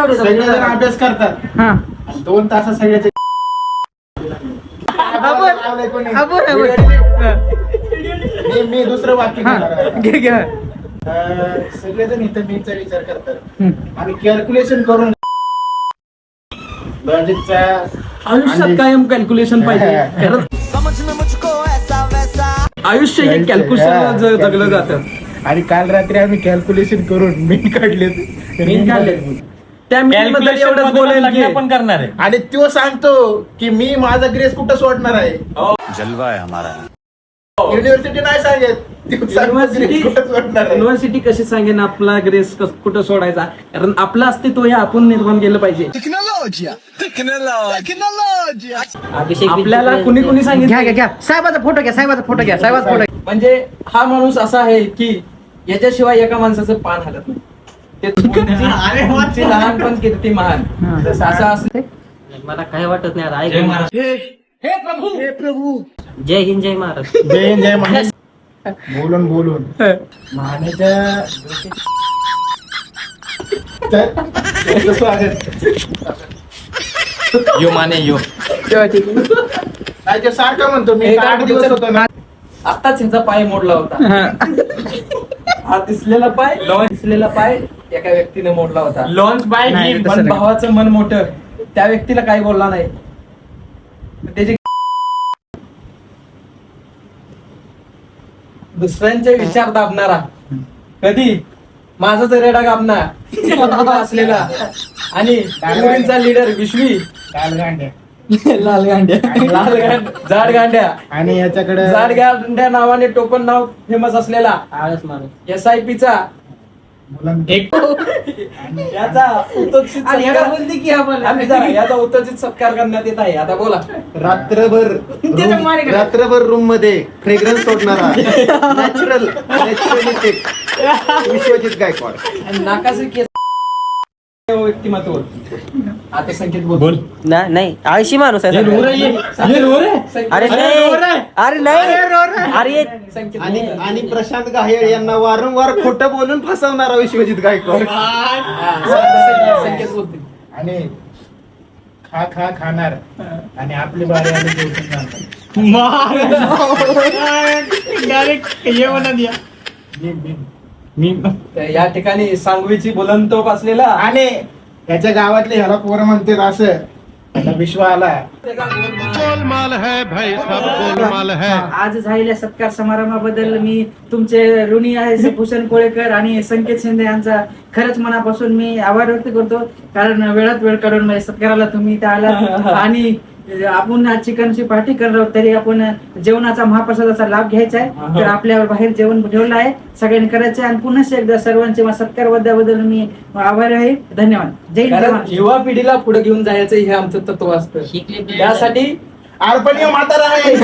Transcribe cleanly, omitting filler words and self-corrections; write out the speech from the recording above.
सगळेजण अभ्यास करतात 2 तास सगळ्याचे मी दुसरं वाक्य सगळेजण इथं मीचा विचार करतात आणि कॅल्क्युलेशन करून आयुष्यात कायम कॅल्क्युलेशन पाहिजे. आयुष्य हे कॅल्क्युलेशन जगलं जातं. आणि काल रात्री आम्ही कॅल्क्युलेशन करून मीन काढले त्या मीटिंगमध्ये एवढंच बोलेल की पण करणार आहे. आणि तो सांगतो की मी माझा ग्रेस कुठं सोडणार आहे. जलवा आहे हमारा. युनिव्हर्सिटी नाही सांगत युनिव्हर्सिटी कशी सांगेन आपला ग्रेस कुठं सोडायचा, कारण आपलं अस्तित्व हे आपण निर्माण केलं पाहिजे. आपल्याला कुणी कुणी सांगितलं घ्या साहेबाचा फोटो घ्या, साहेबाचा फोटो घ्या, साहेबाचा फोटो. म्हणजे हा माणूस असा आहे की याच्याशिवाय एका माणसाचं पान हलत नाही. ते तुमची लहानपण किती महान असं असते. मला काय वाटत नाही आता. जय महाराज. हे प्रभू जय हिंद, जय महाराज. जय हिंद, जय महाराज. बोलून महानेच्या स्वागत. यो माने यो. काय सारखं म्हणतो मी. 8 दिवस होतो ना. आताच ह्याचा पाय मोडला होता. हा दिसलेला पाय एका व्यक्तीने मोडला होता. Launch by him. पण भावाचं मन मोठं, त्या व्यक्तीला काही बोलला नाही. त्याची दुसऱ्यांचे विचार दाबणारा कधी माझाच रेडा गाबणार असलेला आणि मुलींचा लीडर विश्वी लाल गांड्या जाड गांड्या आणि याच्याकडे जाड गांड्या नावाने टोपण नाव फेमस असलेला आळस माणूस SIP चा याचा उत्तोजित सत्कार करण्यात येत आहे. आता बोला. रात्रभर रूम मध्ये फ्रेग्रन्स सोडणारा नॅचरल विश्वजित गायकवाड. नाकाचे केस व्यक्तिमत्व. आता संकेत बोल. नाही आळशी माणूस आहे. अरे नाही संकेत आणि प्रशांत गायळ यांना वारंवार खोटं बोलून फसवणारा विश्वजित गायकवाड. संकेत बोलते. आणि खाणार आणि आपली बारी आली जेवून या ठिकाणी सांगवीची बुलंद तोफ असलेला आणि त्याच्या गावातले ह्याला पोरं म्हणते असं त्याला विश्व आला. आज झालेल्या सत्कार समारंभाबद्दल मी तुमचे ऋणी आहे भूषण कोळेकर आणि संकेत शिंदे यांचा खरंच मनापासून मी आभार व्यक्त करतो, कारण वेळात वेळ काढून माझ्या सत्काराला तुम्ही इथं आलात. आणि आपण चिकनची पार्टी करणार आहोत, तरी आपण जेवणाचा महाप्रसादाचा लाभ घ्यायचा आहे. तर आपल्यावर बाहेर जेवण ठेवलं आहे, सगळ्यांनी करायचं आहे. आणि पुन्हा एकदा सर्वांचे सत्कार बद्दल मी आभारी आहे. धन्यवाद. जय हिंद, जय महाराष्ट्र. युवा पिढीला पुढे घेऊन जायचं हे आमचं तत्व असतं. त्यासाठी अर्पणीय म्हातारा आहे.